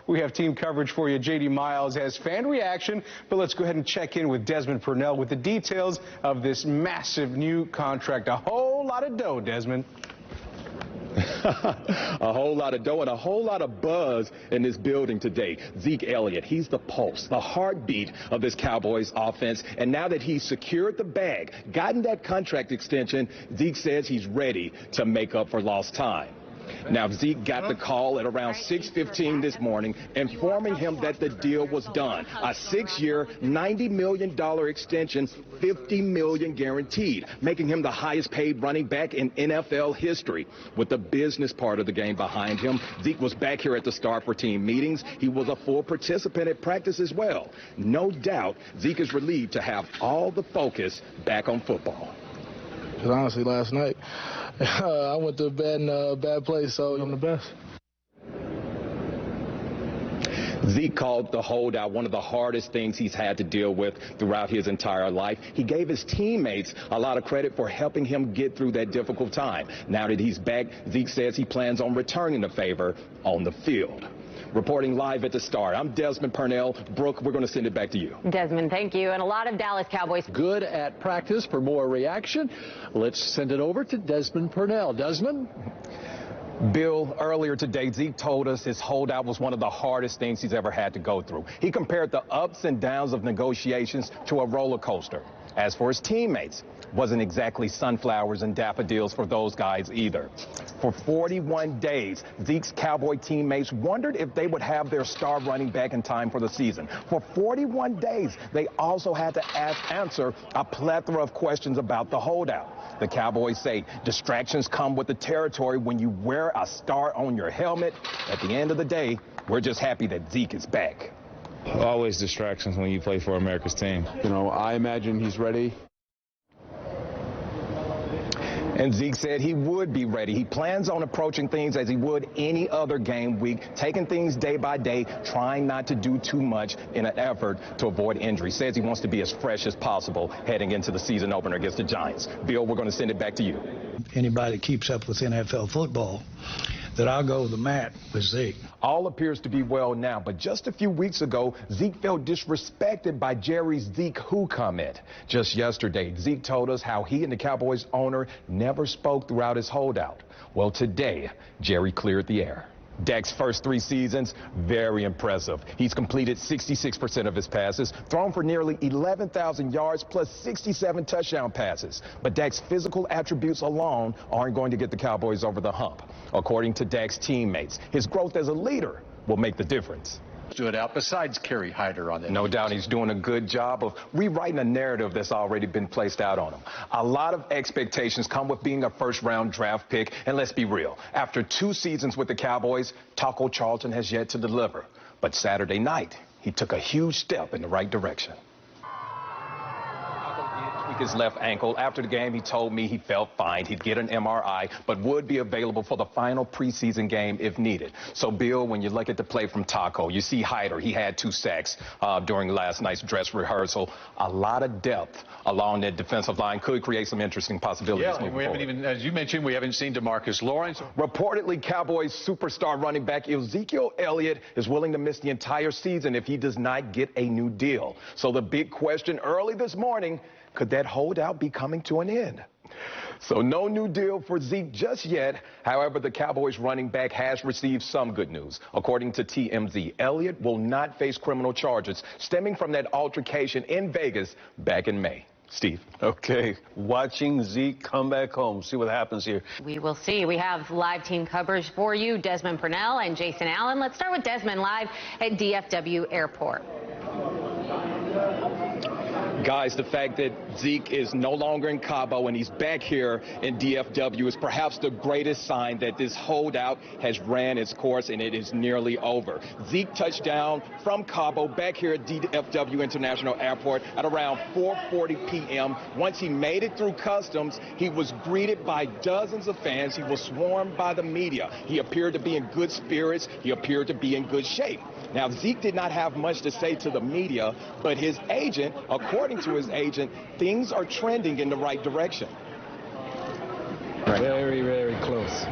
We have team coverage for you. J.D. Miles has fan reaction, but let's go ahead and check in with Desmond Purnell with the details of this massive new contract. A whole lot of dough, Desmond. A whole lot of dough and a whole lot of buzz in this building today. Zeke Elliott, he's the pulse, the heartbeat of this Cowboys offense. And now that he's secured the bag, gotten that contract extension, Zeke says he's ready to make up for lost time. Now, Zeke got the call at around 6:15 this morning, informing him that the deal was done. A 6-year, $90 million extension, $50 million guaranteed, making him the highest paid running back in NFL history. With the business part of the game behind him, Zeke was back here at the start for team meetings. He was a full participant at practice as well. No doubt, Zeke is relieved to have all the focus back on football. Because honestly, last night, I went to bed in a bad place, so I'm the best. Zeke called the holdout one of the hardest things he's had to deal with throughout his entire life. He gave his teammates a lot of credit for helping him get through that difficult time. Now that he's back, Zeke says he plans on returning the favor on the field. Reporting live at the start, I'm Desmond Purnell. Brooke, we're going to send it back to you. Desmond, thank you. And a lot of Dallas Cowboys good at practice. For more reaction, let's send it over to Desmond Purnell. Desmond? Bill, earlier today, Zeke told us his holdout was one of the hardest things he's ever had to go through. He compared the ups and downs of negotiations to a roller coaster. As for his teammates, wasn't exactly sunflowers and daffodils for those guys either. For 41 days, Zeke's Cowboy teammates wondered if they would have their star running back in time for the season. For 41 days, they also had to answer a plethora of questions about the holdout. The Cowboys say distractions come with the territory when you wear a star on your helmet. At the end of the day, we're just happy that Zeke is back. Always distractions when you play for America's team. You know, I imagine he's ready. And Zeke said he would be ready. He plans on approaching things as he would any other game week, taking things day by day, trying not to do too much in an effort to avoid injury. Says he wants to be as fresh as possible heading into the season opener against the Giants. Bill, we're going to send it back to you. Anybody that keeps up with NFL football, that I'll go to the mat with Zeke. All appears to be well now, but just a few weeks ago, Zeke felt disrespected by Jerry's Zeke who comment. Just yesterday, Zeke told us how he and the Cowboys owner never spoke throughout his holdout. Well, today, Jerry cleared the air. Dak's first 3 seasons, very impressive. He's completed 66% of his passes, thrown for nearly 11,000 yards plus 67 touchdown passes. But Dak's physical attributes alone aren't going to get the Cowboys over the hump. According to Dak's teammates, his growth as a leader will make the difference. Stood out besides Kerry Hyder on that. No doubt he's doing a good job of rewriting a narrative that's already been placed out on him. A lot of expectations come with being a first-round draft pick, and let's be real. After 2 seasons with the Cowboys, Taco Charlton has yet to deliver. But Saturday night, he took a huge step in the right direction. His left ankle. After the game, he told me he felt fine. He'd get an MRI, but would be available for the final preseason game if needed. So, Bill, when you look at the play from Taco, you see Hyder. He had 2 sacks during last night's dress rehearsal. A lot of depth along that defensive line could create some interesting possibilities. Yeah, we haven't even, as you mentioned, we haven't seen DeMarcus Lawrence. Reportedly, Cowboys superstar running back Ezekiel Elliott is willing to miss the entire season if he does not get a new deal. So the big question early this morning, could that holdout be coming to an end? So no new deal for Zeke just yet. However, the Cowboys running back has received some good news. According to TMZ, Elliott will not face criminal charges stemming from that altercation in Vegas back in May. Steve. Okay, watching Zeke come back home. See what happens here. We will see. We have live team coverage for you, Desmond Purnell and Jason Allen. Let's start with Desmond live at DFW Airport. Guys, the fact that Zeke is no longer in Cabo and he's back here in DFW is perhaps the greatest sign that this holdout has ran its course and it is nearly over. Zeke touched down from Cabo back here at DFW International Airport at around 4:40 p.m. Once he made it through customs, he was greeted by dozens of fans. He was swarmed by the media. He appeared to be in good spirits. He appeared to be in good shape. Now, Zeke did not have much to say to the media, but his agent, according to his agent, things are trending in the right direction. Very, very close.